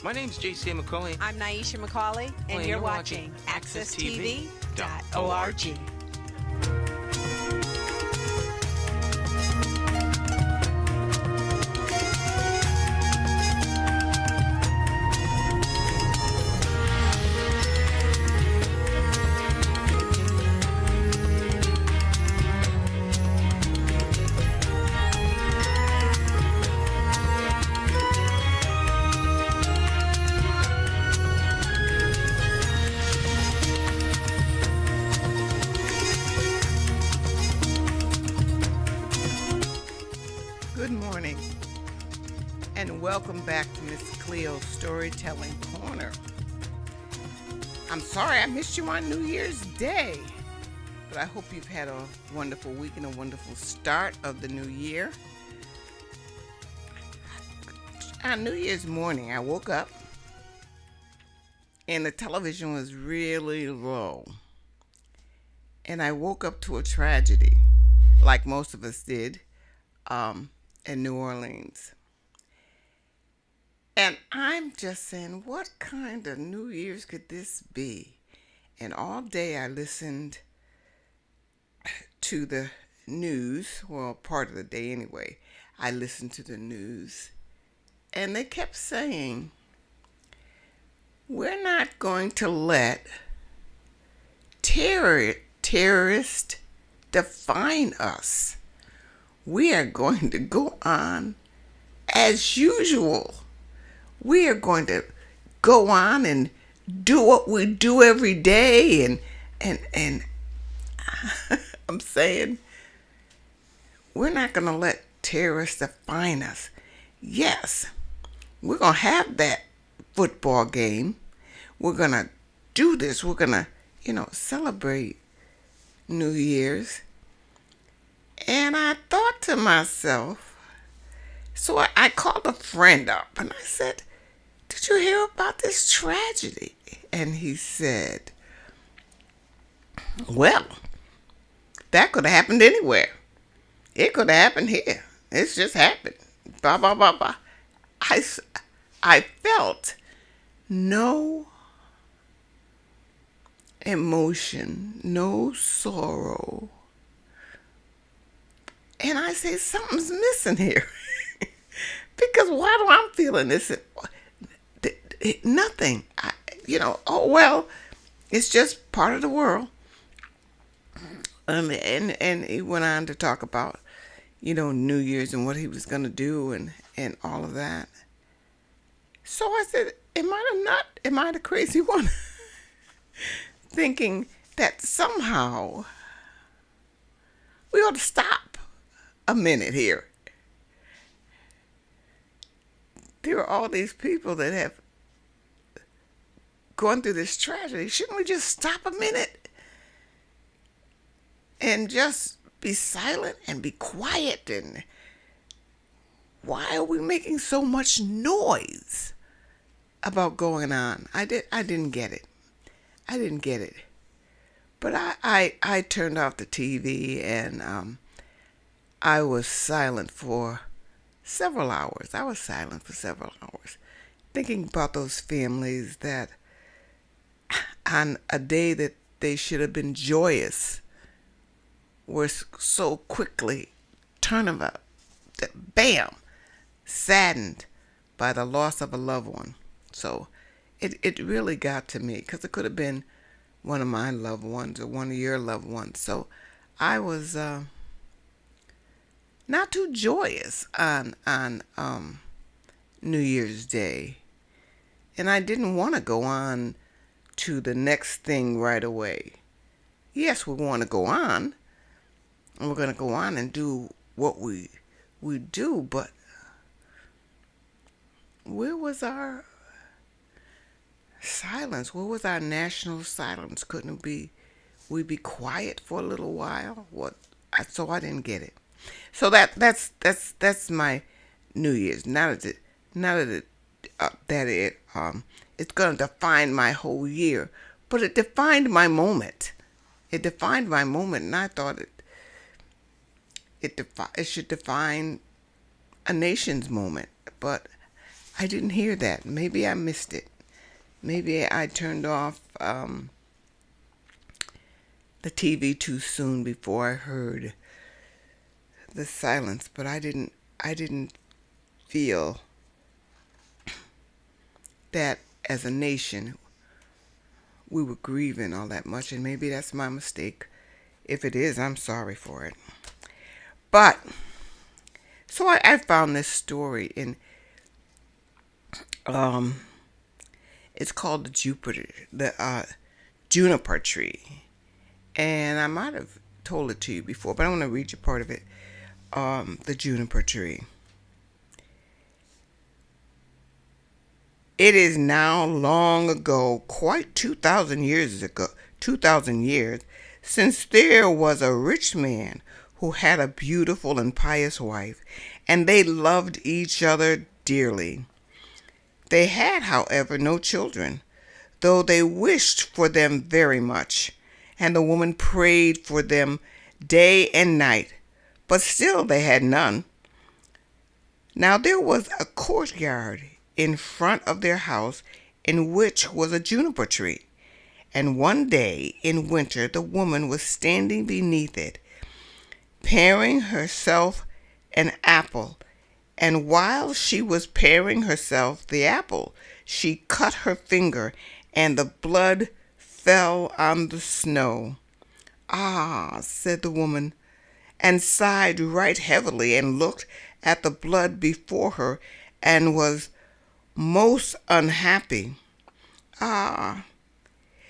My name's JC McCauley. I'm Naisha McCauley, and you're watching AccessTV.org. Good morning, and welcome back to Miss Cleo's Storytelling Corner. I'm sorry I missed you on New Year's Day, but I hope you've had a wonderful week and a wonderful start of the new year. On New Year's morning, I woke up, and the television was really low. And I woke up to a tragedy, like most of us did, in New Orleans. And I'm just saying, what kind of New Year's could this be? And all day I listened to the news, well, part of the day anyway. I listened to the news, and they kept saying, we're not going to let terrorists define us. We are going to go on as usual. We are going to go on and do what we do every day. And I'm saying, we're not going to let terrorists define us. Yes, we're going to have that football game. We're going to do this. We're going to, celebrate New Year's. And I thought to myself, so I called a friend up and I said, did you hear about this tragedy? And he said, well, that could have happened anywhere. It could have happened here. It's just happened. Blah, blah, blah, blah. I felt no emotion, no sorrow. And I say, something's missing here. Because why do I feeling this? Nothing. Oh, well, it's just part of the world. And he went on to talk about, New Year's and what he was going to do and all of that. So I said, am I the crazy one? Thinking that somehow we ought to stop a minute here. There are all these people that have gone through this tragedy. Shouldn't we just stop a minute and just be silent and be quiet? And why are we making so much noise about going on? I didn't get it. I didn't get it. But I turned off the TV and I was silent for several hours. Thinking about those families that on a day that they should have been joyous were so quickly saddened by the loss of a loved one. So it really got to me, because it could have been one of my loved ones or one of your loved ones. So I was not too joyous on New Year's Day. And I didn't want to go on to the next thing right away. Yes, we want to go on. And we're going to go on and do what we do. But where was our silence? Where was our national silence? Couldn't we be quiet for a little while? So I didn't get it. So that's my New Year's. It's going to define my whole year, but it defined my moment. And I thought it should define a nation's moment. But I didn't hear that. Maybe I missed it. Maybe I turned off the TV too soon before I heard the silence, but I didn't feel that as a nation we were grieving all that much, and maybe that's my mistake. If it is, I'm sorry for it. But so I found this story in it's called the juniper tree, and I might have told it to you before, but I want to read you part of it. The juniper tree. It is now long ago, quite 2,000 years, since there was a rich man who had a beautiful and pious wife, and they loved each other dearly. They had, however, no children, though they wished for them very much, and the woman prayed for them day and night, but still they had none. Now there was a courtyard in front of their house in which was a juniper tree, and one day in winter the woman was standing beneath it, paring herself an apple, and while she was paring herself the apple, she cut her finger, and the blood fell on the snow. "Ah," said the woman, and sighed right heavily, and looked at the blood before her, and was most unhappy. "Ah,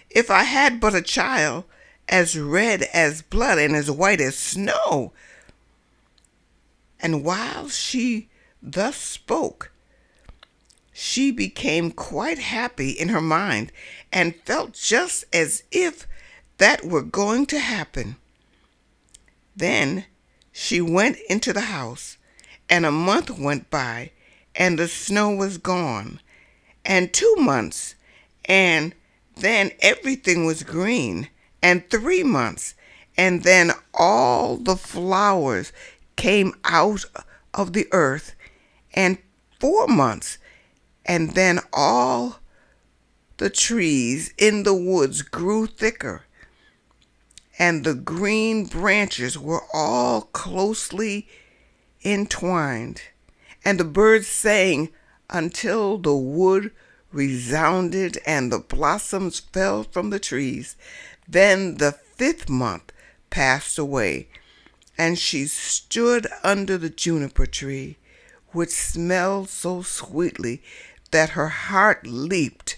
if I had but a child as red as blood and as white as snow." And while she thus spoke, she became quite happy in her mind, and felt just as if that were going to happen. Then she went into the house, and a month went by, and the snow was gone, and 2 months, and then everything was green, and 3 months, and then all the flowers came out of the earth, and 4 months, and then all the trees in the woods grew thicker, and the green branches were all closely entwined, and the birds sang until the wood resounded and the blossoms fell from the trees. Then the 5th month passed away, and she stood under the juniper tree, which smelled so sweetly that her heart leaped,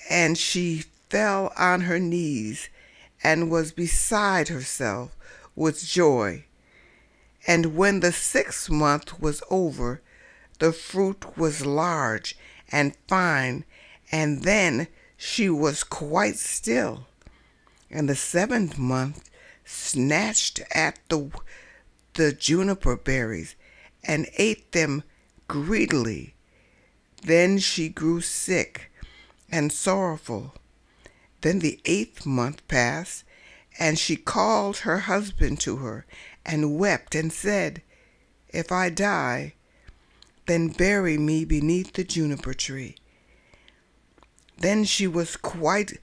and she fell on her knees and was beside herself with joy. And when the 6th month was over, the fruit was large and fine, and then she was quite still. And the 7th month snatched at the juniper berries and ate them greedily. Then she grew sick and sorrowful. Then the 8th month passed, and she called her husband to her and wept and said, "If I die, then bury me beneath the juniper tree." Then she was quite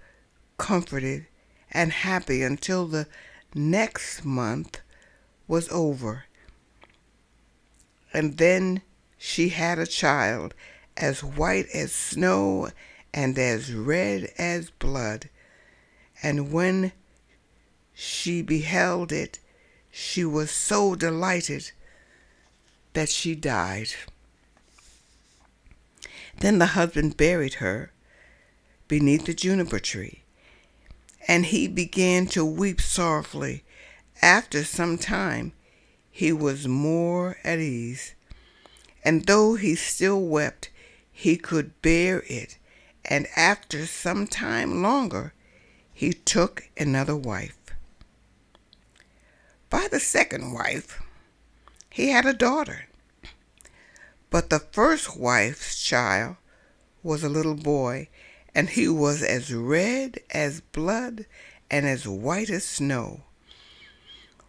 comforted and happy until the next month was over. And then she had a child as white as snow and as red as blood. And when she beheld it, she was so delighted that she died. Then the husband buried her beneath the juniper tree, and he began to weep sorrowfully. After some time, he was more at ease, and though he still wept, he could bear it, and after some time longer, he took another wife. By the second wife, he had a daughter, but the first wife's child was a little boy, and he was as red as blood and as white as snow.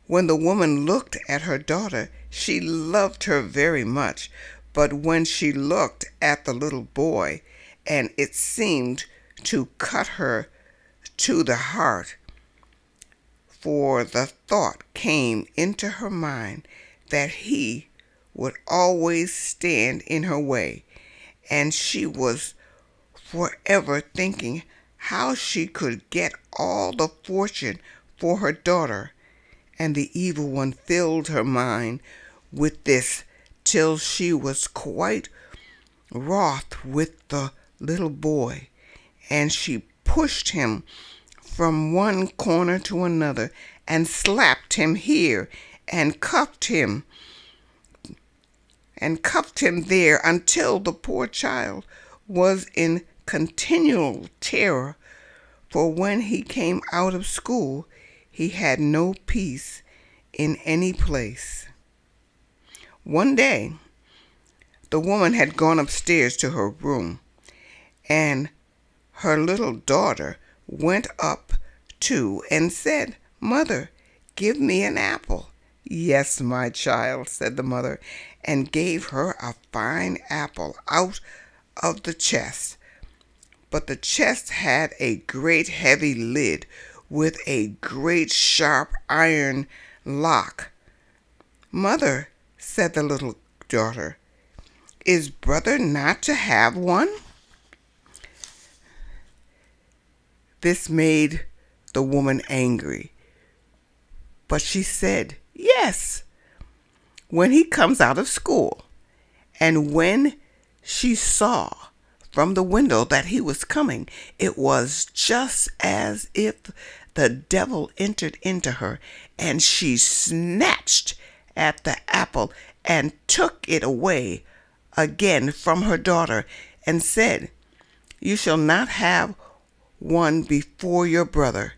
When the woman looked at her daughter, she loved her very much, But when she looked at the little boy, and it seemed to cut her to the heart, for the thought came into her mind that he would always stand in her way, and she was forever thinking how she could get all the fortune for her daughter, and the evil one filled her mind with this till she was quite wroth with the little boy, and she pushed him from one corner to another, and slapped him here, and cuffed him there, until the poor child was in continual terror, for when he came out of school he had no peace in any place. One day the woman had gone upstairs to her room, and her little daughter went up too and said, "Mother, give me an apple." "Yes, my child," said the mother, and gave her a fine apple out of the chest. But the chest had a great heavy lid with a great sharp iron lock. "Mother," said the little daughter, "is brother not to have one?" This made the woman angry, but she said, "Yes, when he comes out of school." And when she saw from the window that he was coming, it was just as if the devil entered into her, and she snatched at the apple and took it away again from her daughter, and said, "You shall not have one before your brother."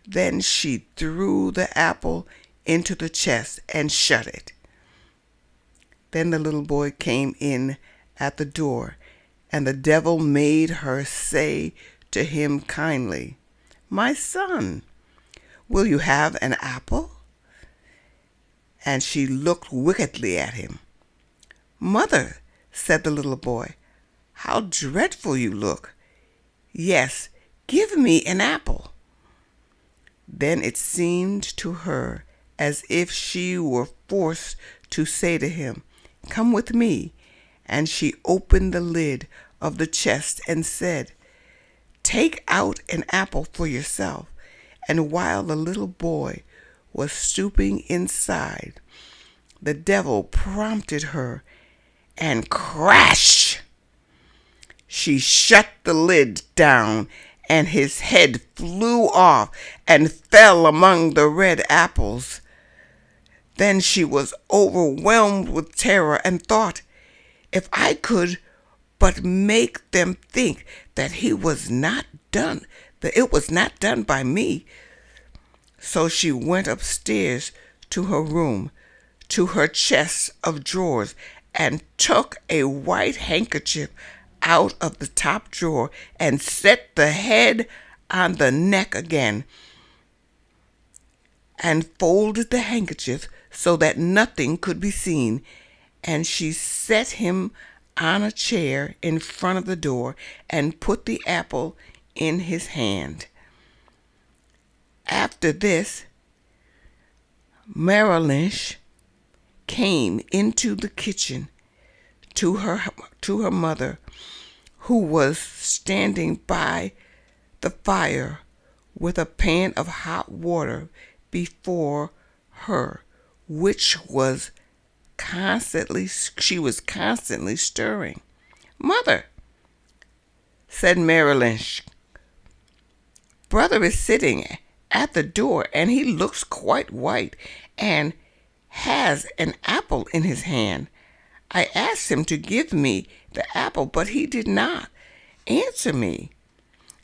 Then she threw the apple into the chest and shut it. Then the little boy came in at the door, and the devil made her say to him kindly, "My son, will you have an apple?" And she looked wickedly at him. "Mother," said the little boy, "how dreadful you look. Yes, give me an apple." Then it seemed to her as if she were forced to say to him, "Come with me." And she opened the lid of the chest and said, "Take out an apple for yourself." And while the little boy was stooping inside, the devil prompted her, and crash! She shut the lid down, and his head flew off and fell among the red apples. Then she was overwhelmed with terror, and thought, if I could but make them think that it was not done by me. So she went upstairs to her room, to her chest of drawers, and took a white handkerchief out of the top drawer, and set the head on the neck again, and folded the handkerchief so that nothing could be seen, and she set him on a chair in front of the door, and put the apple in his hand. After this, Marilynch came into the kitchen to her mother, who was standing by the fire with a pan of hot water before her, which she was constantly stirring. "Mother," said Marilynch, "brother is sitting at the door, and he looks quite white, and has an apple in his hand. I asked him to give me the apple, but he did not answer me,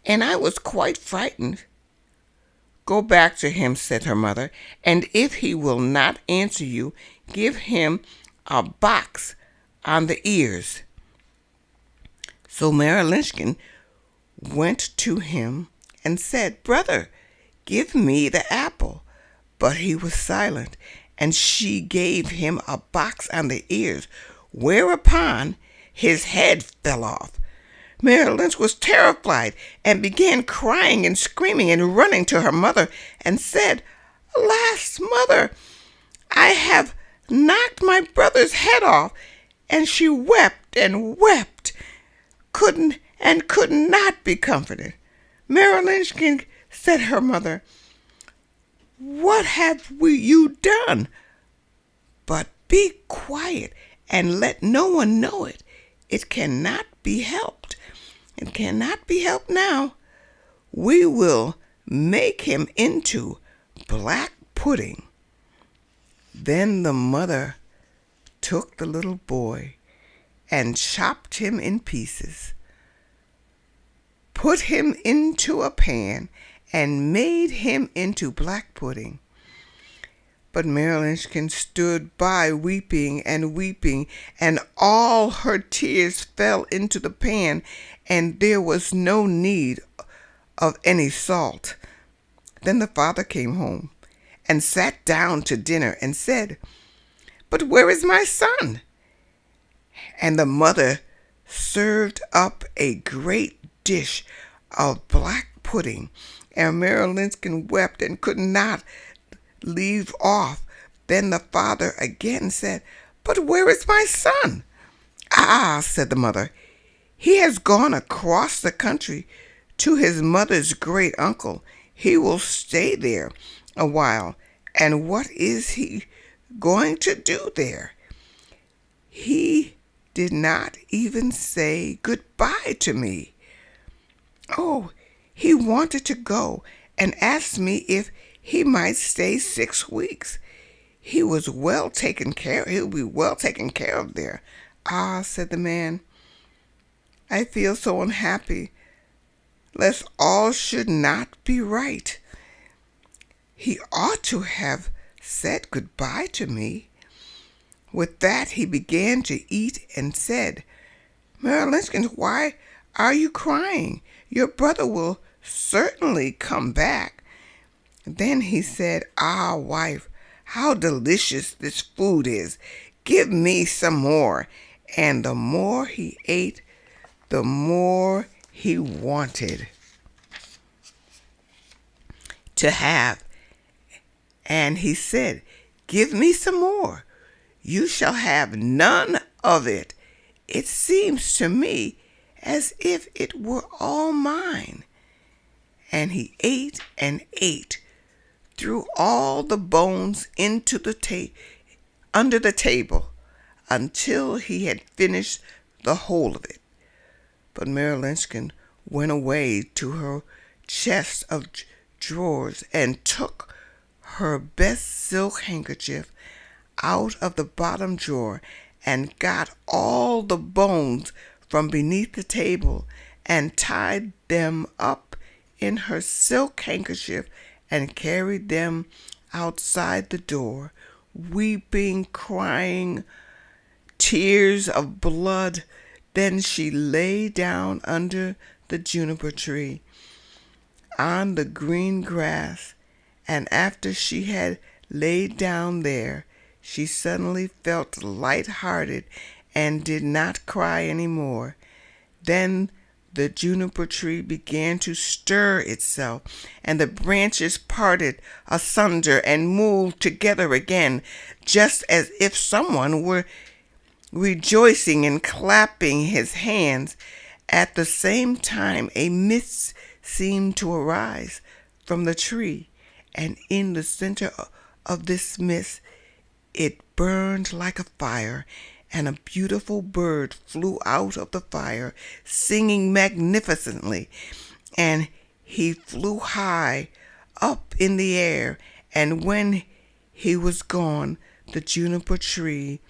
and I was quite frightened." "Go back to him," said her mother, "and if he will not answer you, give him a box on the ears." So Marilynch went to him and said, "Brother, give me the apple." But he was silent, and she gave him a box on the ears, whereupon his head fell off. Mary Lynch was terrified and began crying and screaming and running to her mother and said, "Alas, mother, I have knocked my brother's head off." And she wept and wept, could not be comforted. Mary Lynch said to her mother, "What have you done? But be quiet and let no one know it. It cannot be helped. It cannot be helped now. We will make him into black pudding." Then the mother took the little boy and chopped him in pieces, put him into a pan, and made him into black pudding. But Mary Lynch stood by weeping and weeping, and all her tears fell into the pan, and there was no need of any salt. Then the father came home and sat down to dinner and said, "But where is my son?" And the mother served up a great dish of black pudding, and Mary Lynch wept and could not leave off. Then the father again said, "But where is my son?" "Ah," said the mother, "he has gone across the country to his mother's great uncle. He will stay there a while. And what is he going to do there? He did not even say goodbye to me. Oh, he wanted to go and asked me if he might stay 6 weeks. He'll be well taken care of there." "Ah," said the man, "I feel so unhappy, lest all should not be right. He ought to have said goodbye to me." With that he began to eat and said, "Mary Lynch, why are you crying? Your brother will certainly come back." Then he said, "Ah, wife, how delicious this food is. Give me some more." And the more he ate, the more he wanted to have. And he said, "Give me some more. You shall have none of it. It seems to me as if it were all mine." And he ate and ate, threw all the bones into under the table, until he had finished the whole of it. But Mary Lynch went away to her chest of drawers and took her best silk handkerchief out of the bottom drawer and got all the bones from beneath the table and tied them up in her silk handkerchief and carried them outside the door, weeping, crying, tears of blood. Then she lay down under the juniper tree on the green grass, and after she had laid down there, she suddenly felt light-hearted and did not cry any more. Then the juniper tree began to stir itself, and the branches parted asunder and moved together again, just as if someone were rejoicing and clapping his hands. At the same time, a mist seemed to arise from the tree, and in the center of this mist it burned like a fire, and a beautiful bird flew out of the fire, singing magnificently. And he flew high up in the air, and when he was gone, the juniper tree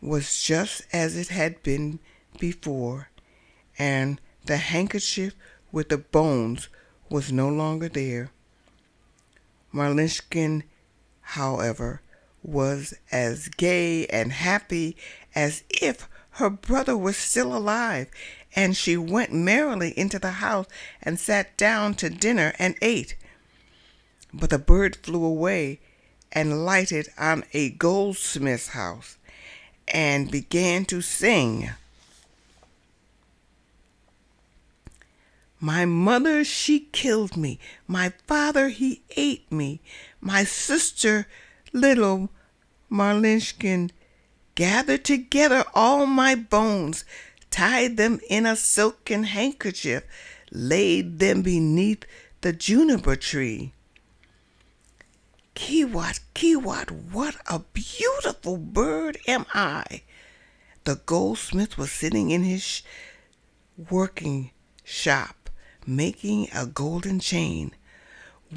was just as it had been before, and the handkerchief with the bones was no longer there. Marlinshkin, however, was as gay and happy as if her brother was still alive, and she went merrily into the house and sat down to dinner and ate. But the bird flew away and lighted on a goldsmith's house, and began to sing. My mother, she killed me. My father, he ate me. My sister, little Marlinshkin, gathered together all my bones, tied them in a silken handkerchief, laid them beneath the juniper tree. Kiwat, Kiwat, what a beautiful bird am I. The goldsmith was sitting in his working shop, making a golden chain,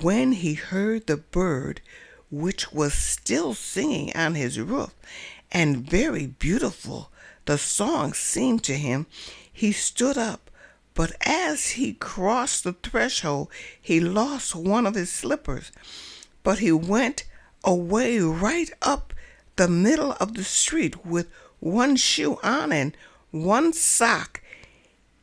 when he heard the bird, which was still singing on his roof, and very beautiful the song seemed to him. He stood up, but as he crossed the threshold, he lost one of his slippers. But he went away right up the middle of the street with one shoe on and one sock.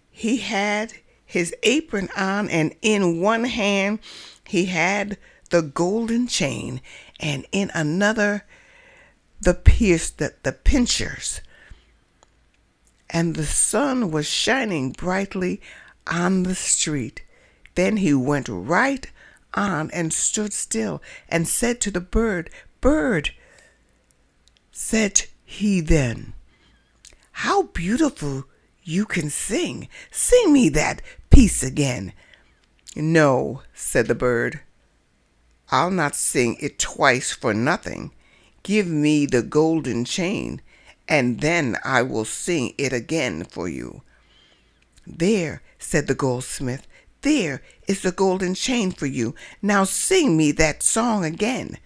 He had his apron on, and in one hand he had the golden chain, and in another the pincers. And the sun was shining brightly on the street. Then he went right on and stood still, and said to the bird, "Bird," said he then, "how beautiful you can sing. Sing me that piece again." "No," said the bird, "I'll not sing it twice for nothing. Give me the golden chain, and then I will sing it again for you." "There," said the goldsmith, "there is the golden chain for you. Now sing me that song again."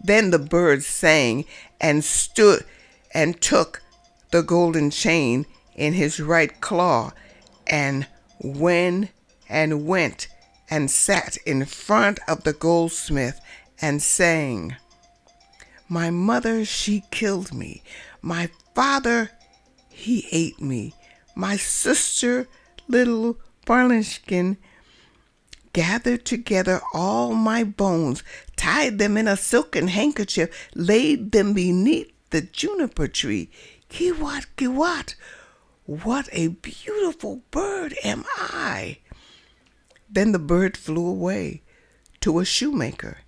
Then the bird sang and stood and took the golden chain in his right claw, and went and sat in front of the goldsmith and sang, "My mother, she killed me. My father, he ate me. My sister, little Marlinshkin, gathered together all my bones, tied them in a silken handkerchief, laid them beneath the juniper tree. Kiwat, Kiwat, what a beautiful bird am I." Then the bird flew away to a shoemaker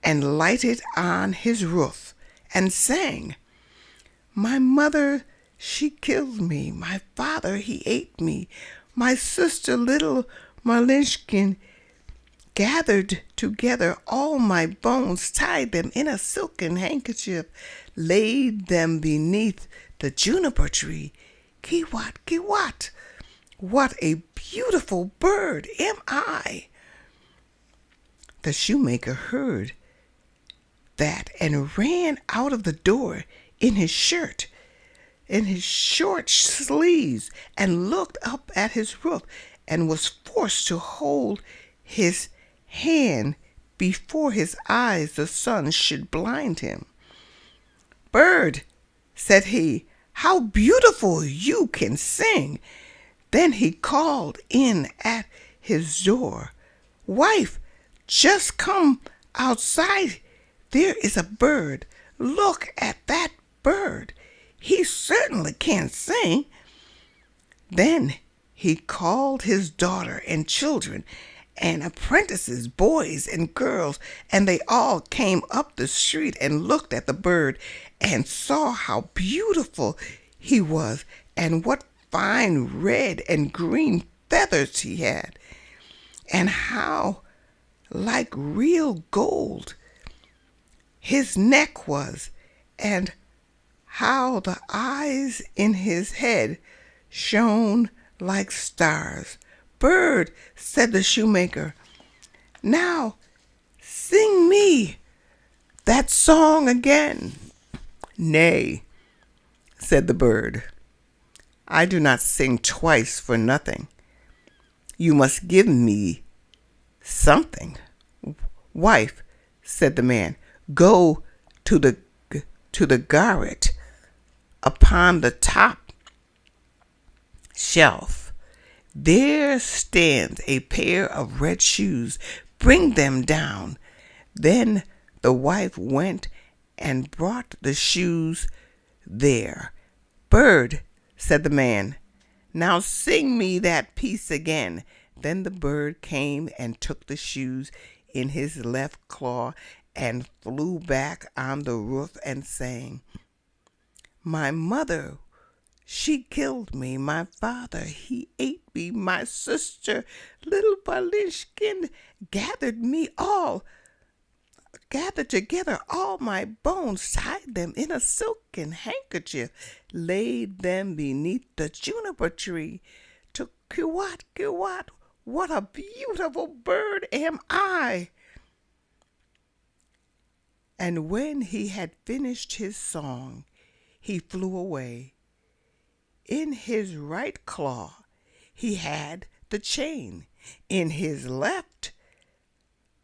and lighted on his roof and sang, "My mother, she killed me. My father, he ate me. My sister, little Marlinshkin, gathered together all my bones, tied them in a silken handkerchief, laid them beneath the juniper tree. Kiwat, Kiwat, what a beautiful bird am I." The shoemaker heard that and ran out of the door in his short sleeves, and looked up at his roof, and was forced to hold his hand before his eyes the sun should blind him. "Bird," said he, "how beautiful you can sing." Then he called in at his door, "Wife, just come outside. There is a bird. Look at that bird. He certainly can sing." Then he called his daughter and children and apprentices, boys and girls, and they all came up the street and looked at the bird and saw how beautiful he was, and what fine red and green feathers he had, and how like real gold his neck was, and how the eyes in his head shone like stars. "Bird," said the shoemaker, "now sing me that song again." "Nay," said the bird, "I do not sing twice for nothing. You must give me something." "Wife," said the man, "go to the garret upon the top shelf. There stands a pair of red shoes. Bring them down." Then the wife went and brought the shoes. there. "Bird," said the man, "now sing me that piece again." Then the bird came and took the shoes in his left claw and flew back on the roof and sang, "My mother, she killed me. My father, he ate me. My sister, little Balishkin, gathered together all my bones, tied them in a silken handkerchief, laid them beneath the juniper tree. To kiwat, kiwat, what a beautiful bird am I!" And when he had finished his song, he flew away. In his right claw he had the chain, in his left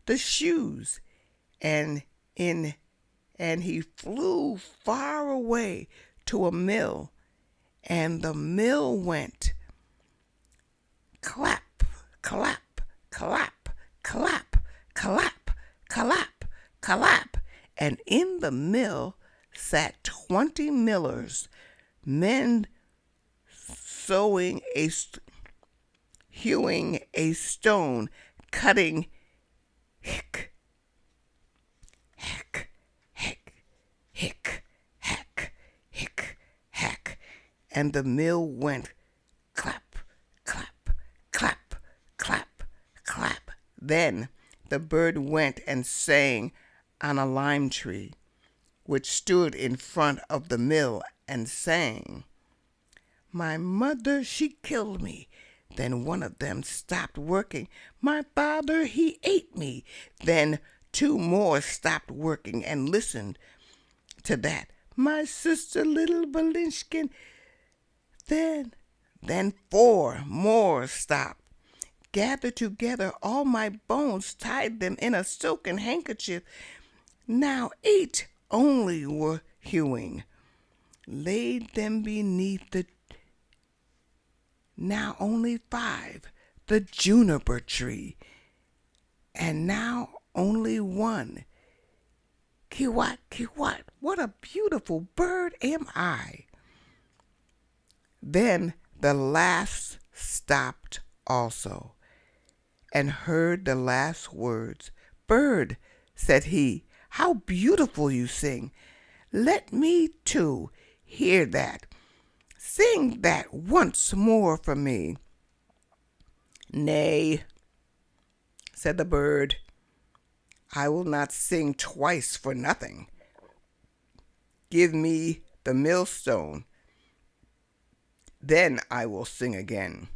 the shoes, and he flew far away to a mill, and the mill went clap, clap, clap, clap, clap, clap, clap, and in the mill sat 20 millers, men hewing a stone, cutting hick, hack, hick, hick, hack, hick, hack, and the mill went clap, clap, clap, clap, clap. Then the bird went and sang on a lime tree, which stood in front of the mill, and sang, "My mother, she killed me." Then one of them stopped working. "My father, he ate me." Then 2 more stopped working and listened to that. "My sister, little Balinshkin." Then 4 more stopped. "Gathered together all my bones, tied them in a silken handkerchief." Now 8 only were hewing, laid them beneath the. Now only 5, the juniper tree, and now only 1. Kiwat, kiwat, what a beautiful bird am I! Then the last stopped also, and heard the last words. "Bird," said he, "how beautiful you sing. Let me too hear that. Sing that once more for me." "Nay," said the bird, "I will not sing twice for nothing. Give me the millstone, then I will sing again."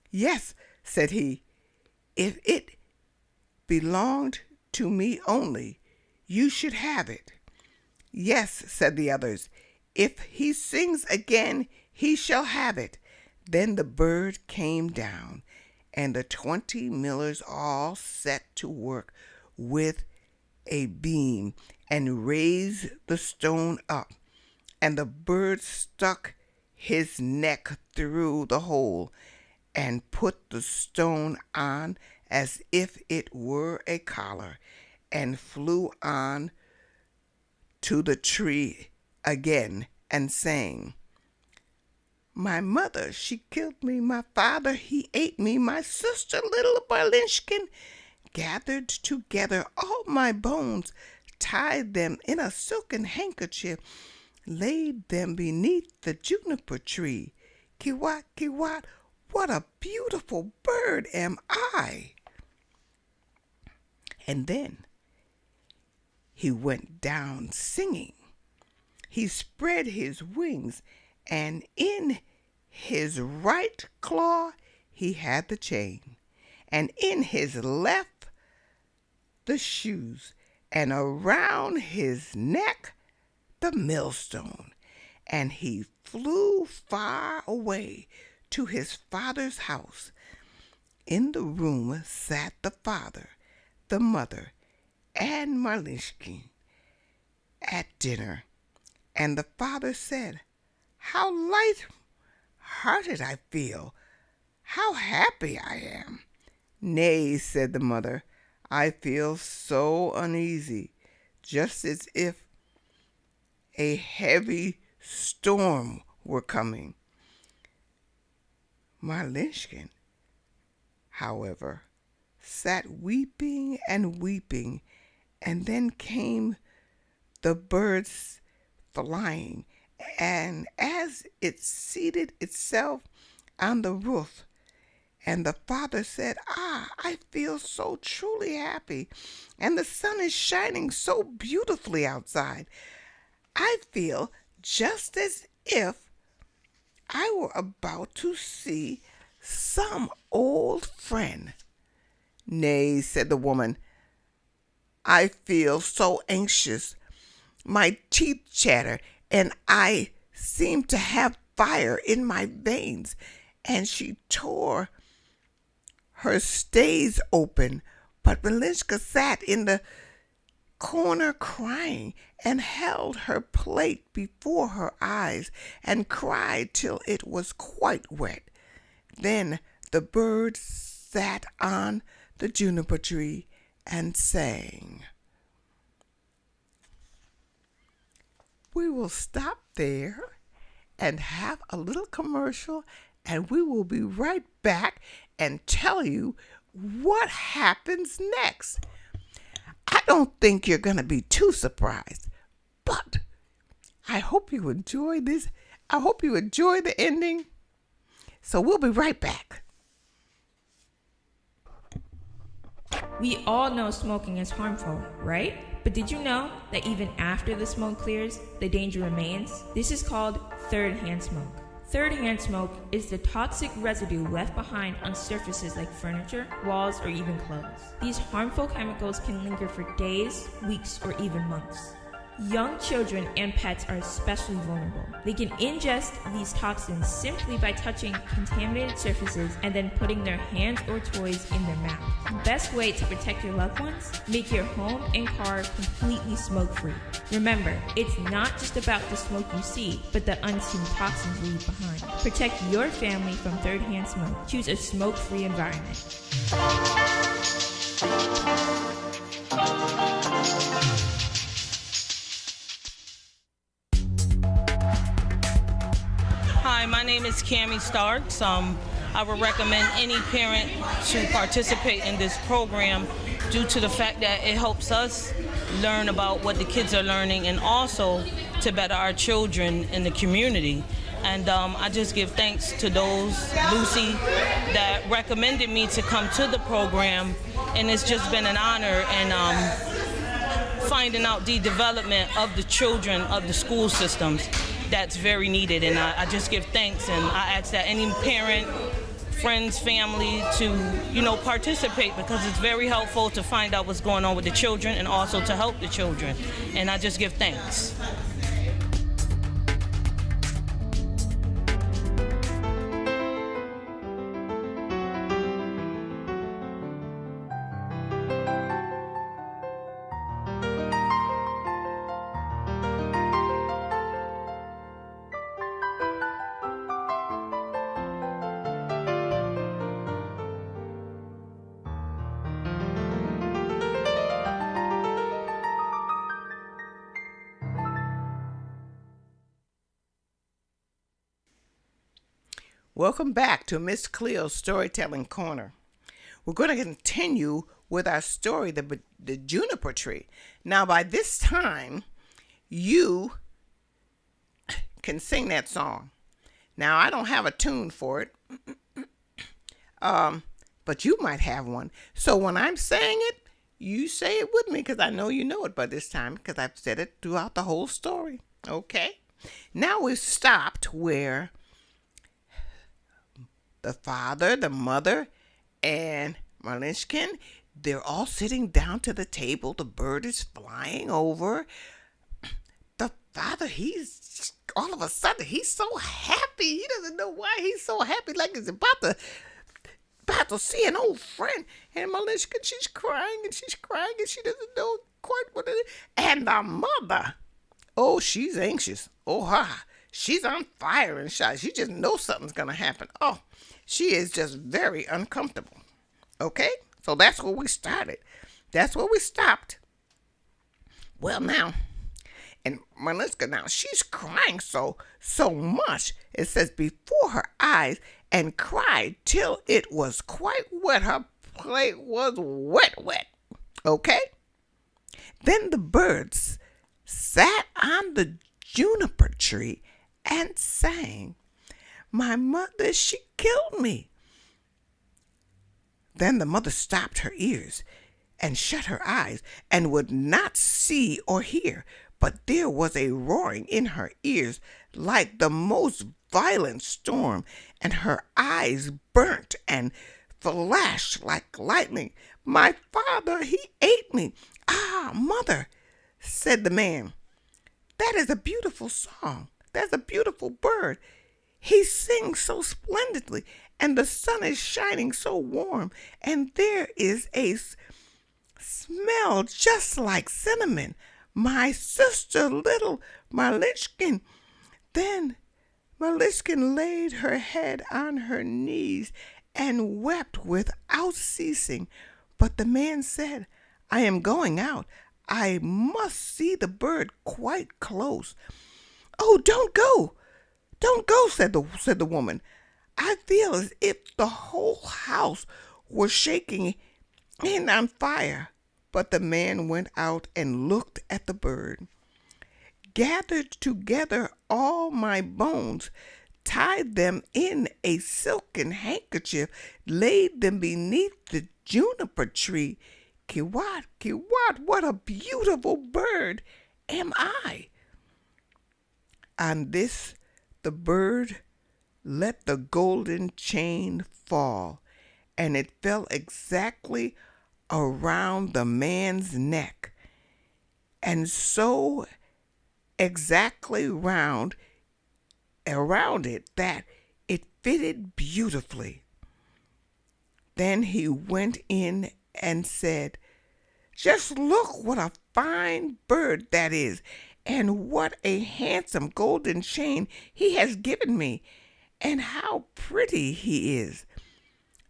"Yes," said he, "if it belonged to me only, you should have it." "Yes," said the others, "if he sings again, he shall have it." Then the bird came down, and the 20 millers all set to work with a beam and raised the stone up, and the bird stuck his neck through the hole and put the stone on as if it were a collar, and flew on to the tree again and sang, "My mother, she killed me. My father, he ate me. My sister, little Balinshkin, gathered together all my bones, tied them in a silken handkerchief, laid them beneath the juniper tree. Kiwat, kiwat, what a beautiful bird am I!" And then he went down singing. He spread his wings, and in his right claw he had the chain, and in his left the shoes, and around his neck the millstone, and he flew far away to his father's house. In the room sat the father, the mother, and Marlishkin at dinner, and the father said, "How light-hearted I feel! How happy I am!" "Nay," said the mother, "I feel so uneasy, just as if a heavy storm were coming. Marlinshkin, however, sat weeping and weeping, and then came the birds flying, and as it seated itself on the roof, and the father said, I feel so truly happy, and the sun is shining so beautifully outside. I feel just as if I were about to see some old friend. Nay, said the woman, I feel so anxious. My teeth chatter, and I seem to have fire in my veins. And she tore her stays open, but Malinska sat in the corner crying and held her plate before her eyes and cried till it was quite wet. Then the bird sat on the juniper tree and sang. We will stop there and have a little commercial, and we will be right back and tell you what happens next. I don't think you're going to be too surprised, but I hope you enjoy this. I hope you enjoy the ending. So we'll be right back. We all know smoking is harmful, right? But did you know that even after the smoke clears, the danger remains? This is called third-hand smoke. Third-hand smoke is the toxic residue left behind on surfaces like furniture, walls, or even clothes. These harmful chemicals can linger for days, weeks, or even months. Young children and pets are especially vulnerable. They can ingest these toxins simply by touching contaminated surfaces and then putting their hands or toys in their mouth. The best way to protect your loved ones? Make your home and car completely smoke-free. Remember, it's not just about the smoke you see, but the unseen toxins you leave behind. Protect your family from third-hand smoke. Choose a smoke-free environment. Hi, my name is Cammie Starks. I would recommend any parent to participate in this program due to the fact that it helps us learn about what the kids are learning and also to better our children in the community. And I just give thanks to those, Lucy, that recommended me to come to the program, and it's just been an honor and finding out the development of the children of the school systems that's very needed, and I just give thanks, and I ask that any parent, friends, family to participate, because it's very helpful to find out what's going on with the children and also to help the children, and I just give thanks. Welcome back to Miss Cleo's Storytelling Corner. We're going to continue with our story, the juniper tree. Now, by this time, you can sing that song. Now, I don't have a tune for it, but you might have one. So when I'm saying it, you say it with me, because I know you know it by this time, because I've said it throughout the whole story. Okay? Now we've stopped where the father, the mother, and Marlinshkin, they're all sitting down to the table. The bird is flying over. The father, he's all of a sudden, he's so happy. He doesn't know why he's so happy, like he's about to see an old friend. And Marlinshkin, she's crying and she doesn't know quite what it is. And the mother, oh, she's anxious. Oh, she's on fire inside. She just knows something's going to happen. Oh, she is just very uncomfortable. Okay? So that's where we started. That's where we stopped. Well, now, And Melissa now, she's crying so much. It says before her eyes, and cried till it was quite wet. Her plate was wet. Okay? Then the birds sat on the juniper tree and sang, "My mother, she killed me." Then the mother stopped her ears and shut her eyes and would not see or hear, but there was a roaring in her ears like the most violent storm, and her eyes burnt and flashed like lightning. "My father, he ate me." "Ah, mother," said the man, "that is a beautiful song. That's a beautiful bird. He sings so splendidly, and the sun is shining so warm, and there is a smell just like cinnamon. My sister, little Malishkin." Then Malishkin laid her head on her knees and wept without ceasing. But the man said, "I am going out. I must see the bird quite close." "Oh, don't go, said the woman. "I feel as if the whole house were shaking and on fire." But the man went out and looked at the bird, gathered together all my bones, tied them in a silken handkerchief, laid them beneath the juniper tree. Kiwat, kiwat, what a beautiful bird am I! On this the bird let the golden chain fall, and it fell exactly around the man's neck, and so exactly around it that it fitted beautifully. Then he went in and said, "Just look what a fine bird that is, and what a handsome golden chain he has given me, and how pretty he is."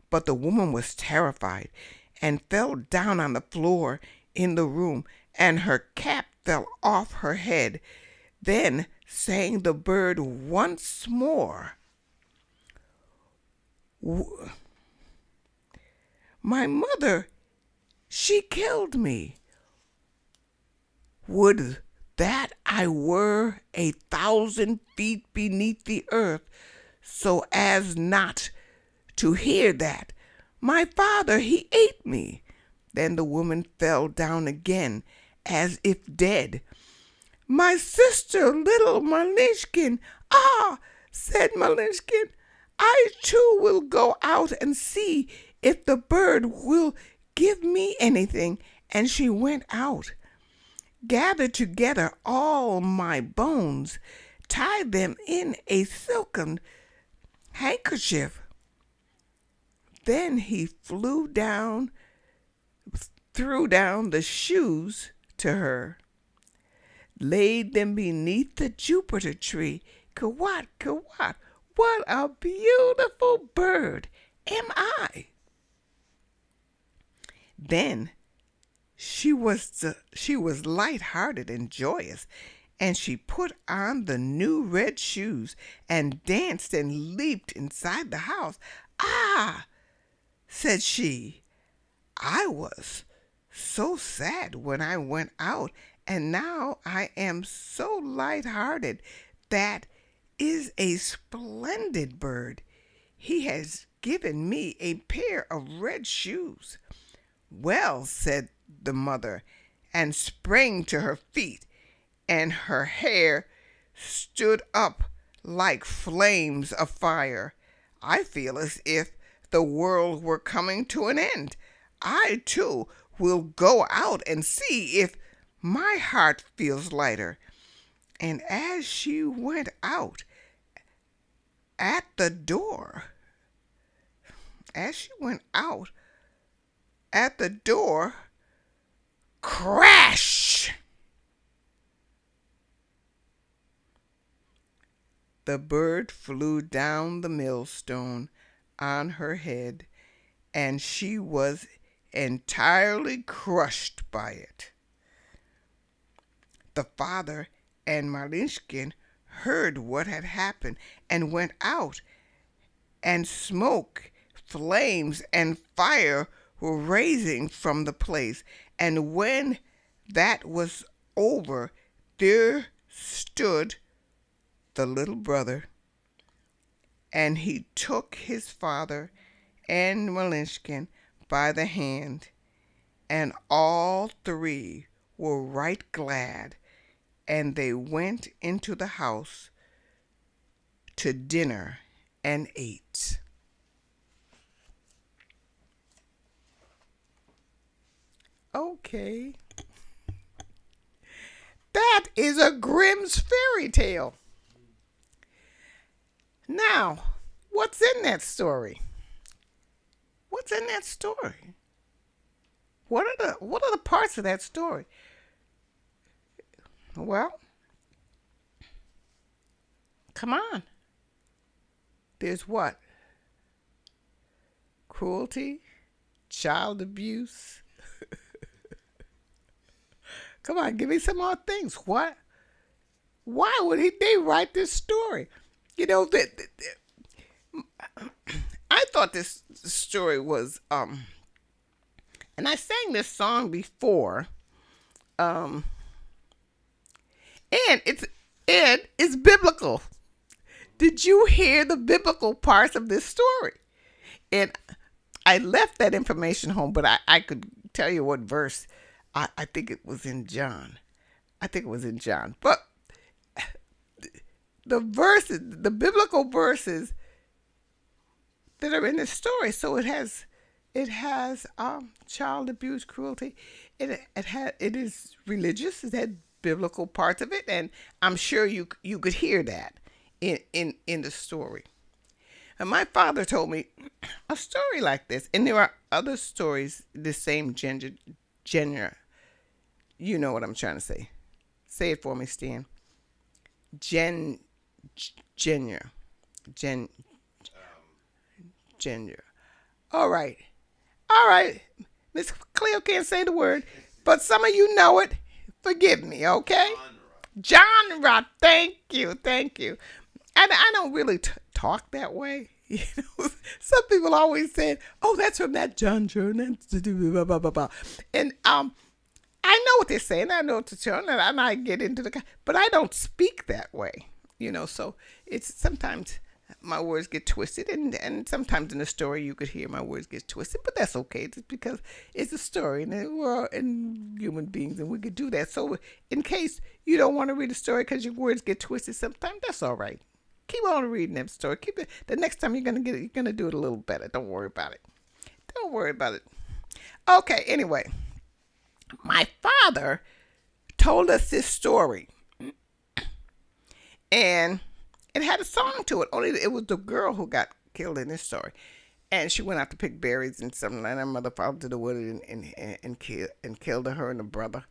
But the woman was terrified and fell down on the floor in the room, and her cap fell off her head. Then sang the bird once more, "My mother, she killed me. Would that I were 1,000 feet beneath the earth, so as not to hear that. My father, he ate me." Then the woman fell down again as if dead. "My sister, little Malishkin." "Ah," said Malishkin, "I too will go out and see if the bird will give me anything." And she went out, gathered together all my bones, tied them in a silken handkerchief. Then he threw down the shoes to her, laid them beneath the juniper tree. Kawat, kawat, what a beautiful bird am I! Then she was light-hearted and joyous, and she put on the new red shoes and danced and leaped inside the house. "Ah," said she, "I was so sad when I went out, and now I am so light-hearted. That is a splendid bird. He has given me a pair of red shoes." "Well," said the mother, and sprang to her feet, and her hair stood up like flames of fire. "I feel as if the world were coming to an end. I, too, will go out and see if my heart feels lighter." And as she went out at the door, crash! The bird flew down the millstone on her head, and she was entirely crushed by it. The father and Malishkin heard what had happened and went out, and smoke, flames, and fire were rising from the place. And when that was over, there stood the little brother, and he took his father and Malishkin by the hand, and all three were right glad, and they went into the house to dinner and ate. Okay. That is a Grimm's fairy tale. Now, what's in that story? What's in that story? What are the parts of that story? Well, come on. There's what? Cruelty, child abuse. Come on, give me some more things. What? Why would they write this story? You know, I thought this story was, and I sang this song before, and it's biblical. Did you hear the biblical parts of this story? And I left that information home, but I could tell you what verse. I think it was in John. But the verses, the biblical verses that are in the story, so it has child abuse, cruelty. It is religious. It had biblical parts of it, and I'm sure you could hear that in the story. And my father told me a story like this, and there are other stories the same genre. You know what I'm trying to say. Say it for me, Stan. Genre. All right. Miss Cleo can't say the word, but some of you know it. Forgive me, okay? Genre. Thank you. And I don't really talk that way. You know, some people always say, "Oh, that's from that genre," and blah, blah, blah, blah. And I know what they're saying. I know what to tell, and I get into but I don't speak that way. You know, so it's sometimes my words get twisted, and sometimes in the story you could hear my words get twisted, but that's okay. It's because it's a story, and we're human beings, and we could do that. So in case you don't want to read a story because your words get twisted sometimes, that's all right. Keep on reading that story. Keep it. The next time you're gonna do it a little better. Don't worry about it. Okay. Anyway, my father told us this story, and it had a song to it. Only it was the girl who got killed in this story, and she went out to pick berries and something. And her mother followed to the wood and killed her and the brother,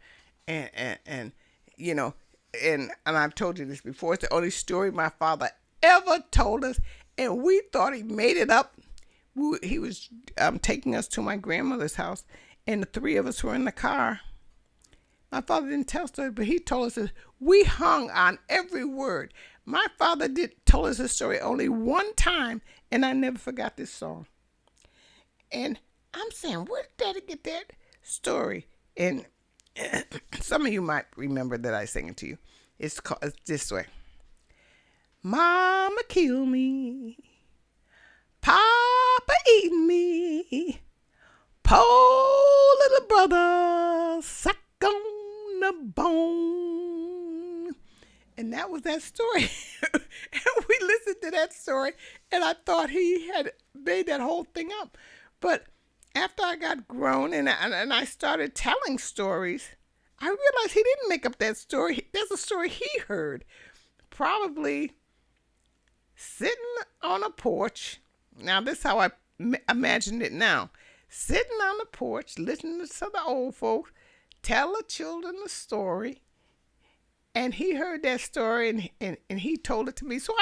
and you know, and I've told you this before. It's the only story my father ever told us, and we thought he made it up. He was taking us to my grandmother's house, and the three of us were in the car. My father didn't tell us the story, but he told us this. We hung on every word. My father told us this story only one time, and I never forgot this song. And I'm saying, where did Daddy get that story? And some of you might remember that I sang it to you. It's this way. Mama kill me, Papa eat me, poor little brother suck on the bone. And that was that story. And we listened to that story, and I thought he had made that whole thing up. But after I got grown and I started telling stories, I realized he didn't make up that story. There's a story he heard, probably sitting on a porch. Now, this is how I imagined it now. Sitting on the porch, listening to the old folks tell the children the story. And he heard that story, and he told it to me. So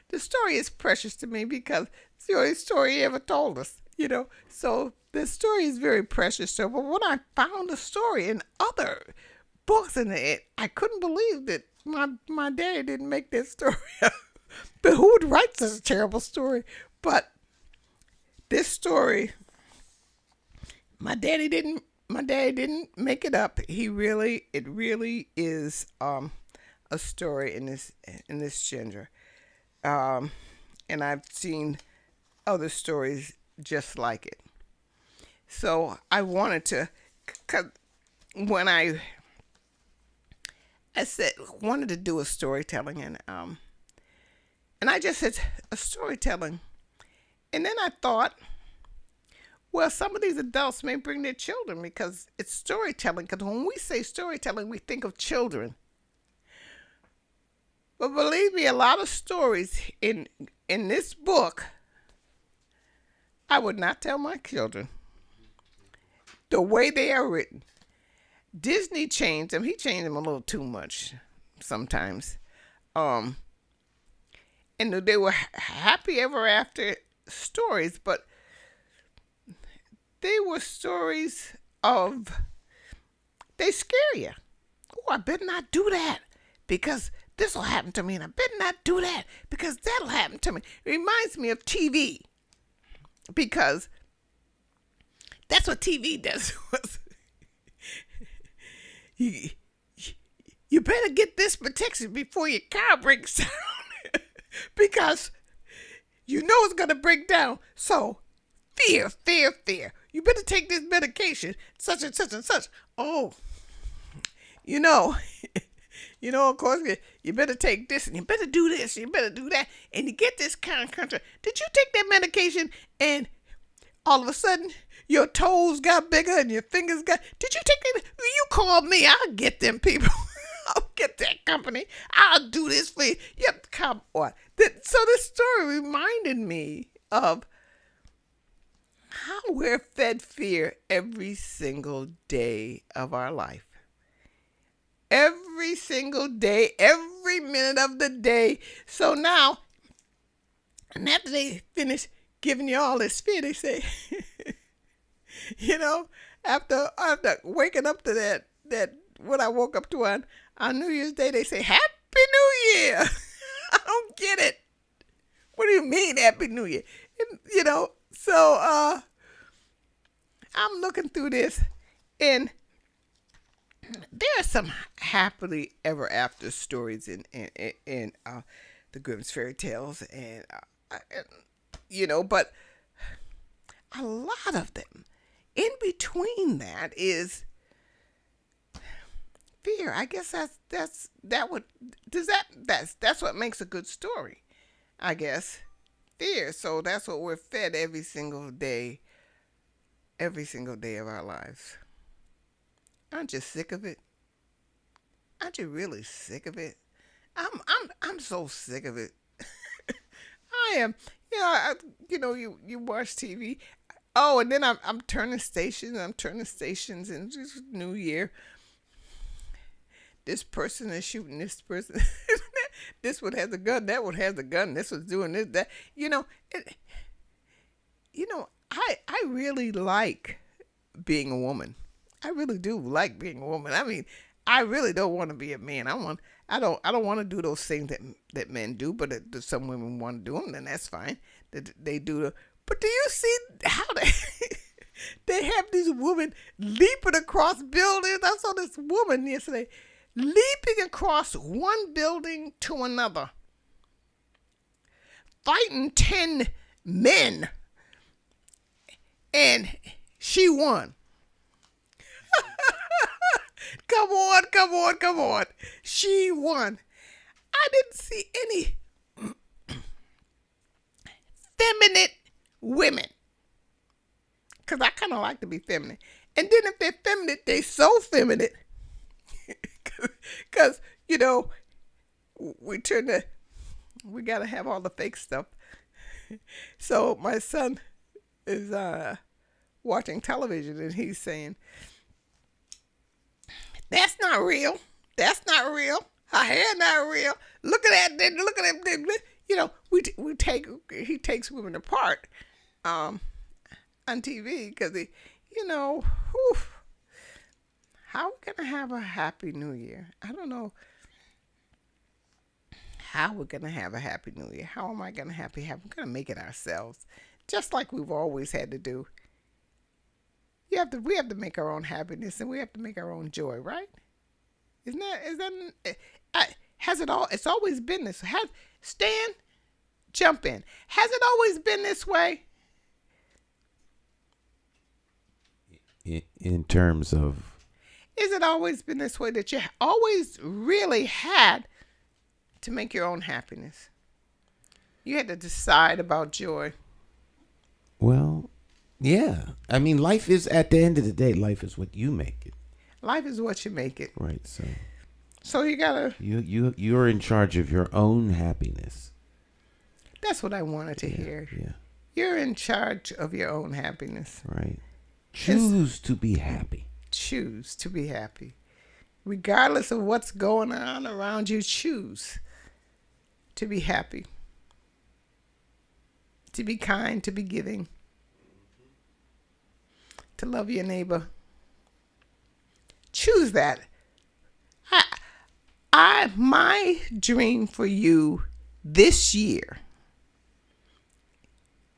the story is precious to me because it's the only story he ever told us, you know. So the story is very precious. So, but when I found the story in other books, and I couldn't believe that my daddy didn't make that story up. But who would write such a terrible story? But this story, my daddy didn't make it up. It really is a story in this gender. And I've seen other stories just like it. So I wanted to, 'cause when I wanted to do a storytelling, and I just said a storytelling, and then I thought, well, some of these adults may bring their children because it's storytelling. Because when we say storytelling, we think of children. But believe me, a lot of stories in this book, I would not tell my children. The way they are written. Disney changed them. He changed them a little too much sometimes. And they were happy ever after stories, but they were stories they scare you. Oh, I better not do that because this will happen to me, and I better not do that because that'll happen to me. It reminds me of TV because that's what TV does to us. You better get this protection before your car breaks down because you know it's going to break down. So, fear. You better take this medication, such and such and such. Oh, of course, you better take this and you better do this, you better do that, and you get this kind of contract. Did you take that medication and all of a sudden your toes got bigger and your fingers got... Did you take that? You call me, I'll get them people. I'll get that company. I'll do this for you. Yep, come on. So this story reminded me of how we're fed fear every single day of our life. Every single day, every minute of the day. So now, and after they finish giving you all this fear, they say, after waking up to that what I woke up to on New Year's Day, they say, Happy New Year. I don't get it. What do you mean, Happy New Year? And, so I'm looking through this, and there are some happily ever after stories in the Grimm's fairy tales, and but a lot of them in between that is fear. I guess that's what makes a good story, I guess. Fear. So that's what we're fed every single day of our lives. Aren't you sick of it? Aren't you really sick of it? I'm so sick of it. I am. You watch TV. Oh, and then I'm turning stations. And this New Year. This person is shooting this person. This one has a gun. That one has a gun. This one's doing this, that. I really like being a woman. I really do like being a woman. I mean, I really don't want to be a man. I don't want to do those things that men do, but if some women want to do them, then that's fine. They do. But do you see how they have these women leaping across buildings? I saw this woman yesterday leaping across one building to another, fighting 10 men, and she won. Come on. She won. I didn't see any feminine women. Because I kind of like to be feminine. And then if they're feminine, they so feminine. Because, we got to have all the fake stuff. So my son is watching television and he's saying, That's not real. Her hair not real. Look at that. He takes women apart on TV because how are we going to have a happy new year? I don't know. how we're going to have a happy new year. How am I going to happy? We're going to make it ourselves, just like we've always had to do. We have to make our own happiness, and we have to make our own joy, right? It's always been this. Stan, jump in. Has it always been this way? In terms of, Is it always been this way that you always really had to make your own happiness? You had to decide about joy. well, yeah. I mean, life is, at the end of the day, life is what you make it. Life is what you make it. Right. So you gotta. You're in charge of your own happiness. That's what I wanted to hear. Yeah. You're in charge of your own happiness. Right. Choose to be happy. Choose to be happy. Regardless of what's going on around you, choose to be happy. To be kind, to be giving. To love your neighbor. Choose that. My dream for you this year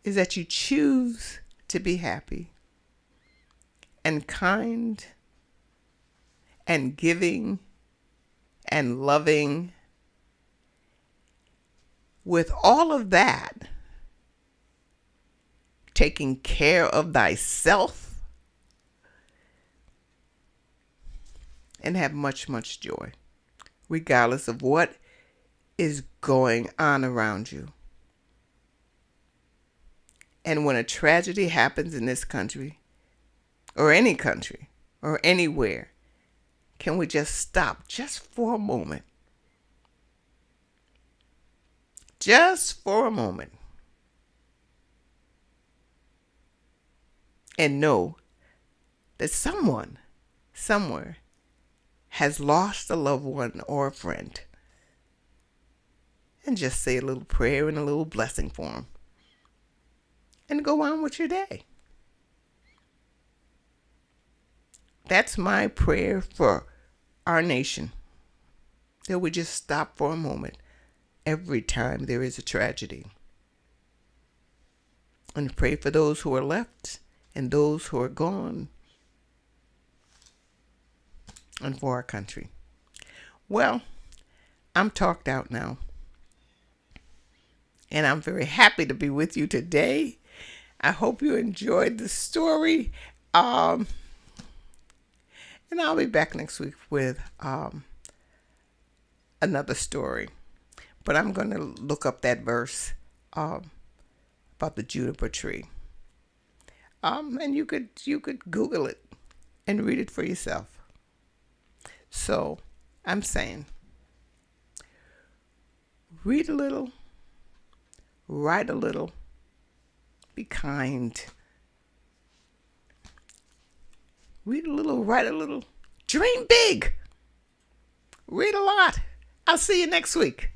is that you choose to be happy and kind and giving and loving. With all of that, taking care of thyself, and have much, much joy, regardless of what is going on around you. And when a tragedy happens in this country, or any country, or anywhere, can we just stop just for a moment? Just for a moment. And know that someone, somewhere, has lost a loved one or a friend. And just say a little prayer and a little blessing for them. And go on with your day. That's my prayer for our nation. That we just stop for a moment every time there is a tragedy. And pray for those who are left and those who are gone. And for our country. Well, I'm talked out now. And I'm very happy to be with you today. I hope you enjoyed the story. And I'll be back next week with another story. But I'm going to look up that verse about the juniper tree. And you could Google it and read it for yourself. So I'm saying, read a little, write a little, be kind. Read a little, write a little, dream big. Read a lot. I'll see you next week.